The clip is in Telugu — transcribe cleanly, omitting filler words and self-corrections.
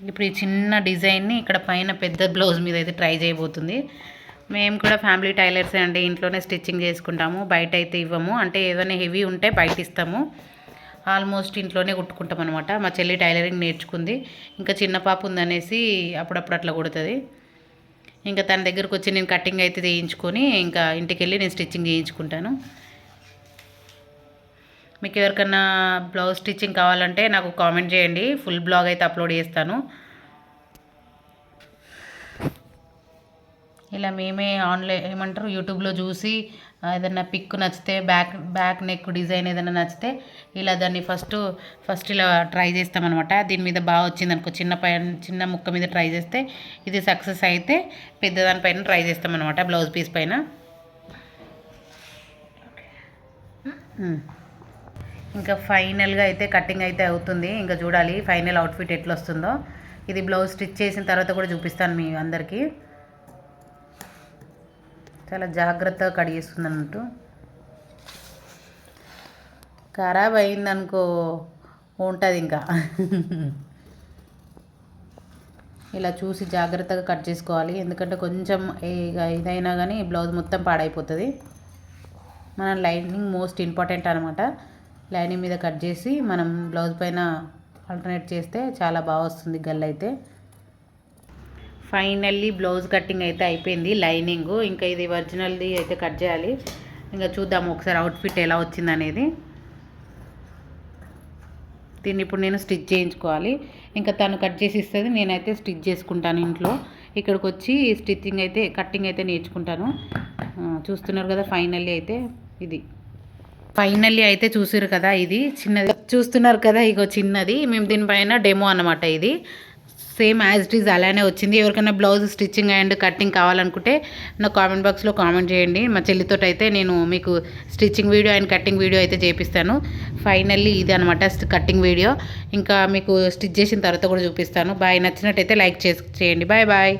ఇప్పుడు ఈ చిన్న డిజైన్ని ఇక్కడ పైన పెద్ద బ్లౌజ్ మీద అయితే ట్రై చేయబోతుంది. మేము కూడా ఫ్యామిలీ టైలర్సే అండి, ఇంట్లోనే స్టిచ్చింగ్ చేసుకుంటాము, బయట అయితే ఇవ్వము. అంటే ఏదైనా హెవీ ఉంటే బయట ఇస్తాము, ఆల్మోస్ట్ ఇంట్లోనే కుట్టుకుంటాం అనమాట. మా చెల్లి టైలరింగ్ నేర్చుకుంది, ఇంకా చిన్న పాప ఉందనేసి అప్పుడప్పుడు అట్లా కుడుతుంది. ఇంకా తన దగ్గరకు వచ్చి నేను కటింగ్ అయితే చేయించుకొని ఇంకా ఇంటికి వెళ్ళి నేను స్టిచ్చింగ్ చేయించుకుంటాను. మీకు ఎవరికన్నా బ్లౌజ్ స్టిచ్చింగ్ కావాలంటే నాకు కామెంట్ చేయండి, ఫుల్ బ్లాగ్ అయితే అప్లోడ్ చేస్తాను. ఇలా మేమే ఆన్లైన్ ఏమంటారు యూట్యూబ్లో చూసి ఏదైనా పిక్ నచ్చితే బ్యాక్ నెక్ డిజైన్ ఏదైనా నచ్చితే ఇలా దాన్ని ఫస్ట్ ఇలా ట్రై చేస్తామన్నమాట. దీని మీద బాగా వచ్చింది అనుకో, చిన్న ముక్క మీద ట్రై చేస్తే ఇది సక్సెస్ అయితే పెద్దదానిపైన ట్రై చేస్తామన్నమాట, బ్లౌజ్ పీస్ పైన. ఇంకా ఫైనల్గా అయితే కటింగ్ అయితే అవుతుంది. ఇంకా చూడాలి ఫైనల్ అవుట్ఫిట్ ఎట్లా వస్తుందో. ఇది బ్లౌజ్ స్టిచ్ చేసిన తర్వాత కూడా చూపిస్తాను మీ అందరికీ. చాలా జాగ్రత్తగా కడిగేస్తుంది అన్నట్టు. ఖరాబ్ అయిందనుకో ఉంటుంది ఇంకా. ఇలా చూసి జాగ్రత్తగా కట్ చేసుకోవాలి, ఎందుకంటే కొంచెం ఇదైనా కానీ బ్లౌజ్ మొత్తం పాడైపోతుంది. మన లైనింగ్ మోస్ట్ ఇంపార్టెంట్ అనమాట. లైనింగ్ మీద కట్ చేసి మనం బ్లౌజ్ పైన ఆల్టర్నేట్ చేస్తే చాలా బాగా వస్తుంది గల్ అయితే. ఫైనల్లీ బ్లౌజ్ కటింగ్ అయితే అయిపోయింది, లైనింగ్ ఇంకా ఇది ఒరిజినల్ది అయితే కట్ చేయాలి. ఇంకా చూద్దాము ఒకసారి అవుట్ఫిట్ ఎలా వచ్చిందనేది. దీన్ని ఇప్పుడు నేను స్టిచ్ చేయించుకోవాలి. ఇంకా తను కట్ చేసి ఇస్తుంది, నేనైతే స్టిచ్ చేసుకుంటాను ఇంట్లో. ఇక్కడికి వచ్చి స్టిచ్చింగ్ అయితే కట్టింగ్ అయితే నేర్చుకుంటాను. చూస్తున్నారు కదా ఫైనల్లీ అయితే ఇది ఫైనల్లీ అయితే చూసారు కదా, ఇది చిన్నది చూస్తున్నారు కదా, ఇగో చిన్నది. మేము దీనిపైన డెమో అన్నమాట. ఇది సేమ్ యాజ్ ఇట్ ఈజ్ అలానే వచ్చింది. ఎవరికైనా బ్లౌజ్ స్టిచ్చింగ్ అండ్ కట్టింగ్ కావాలనుకుంటే నా కామెంట్ బాక్స్లో కామెంట్ చేయండి. మా చెల్లితో అయితే నేను మీకు stitching video and cutting video అయితే చేపిస్తాను. ఫైనల్లీ ఇది అనమాట కట్టింగ్ వీడియో. ఇంకా మీకు స్టిచ్ చేసిన తర్వాత కూడా చూపిస్తాను. బాయ్, నచ్చినట్టయితే లైక్ చేయండి. Bye bye.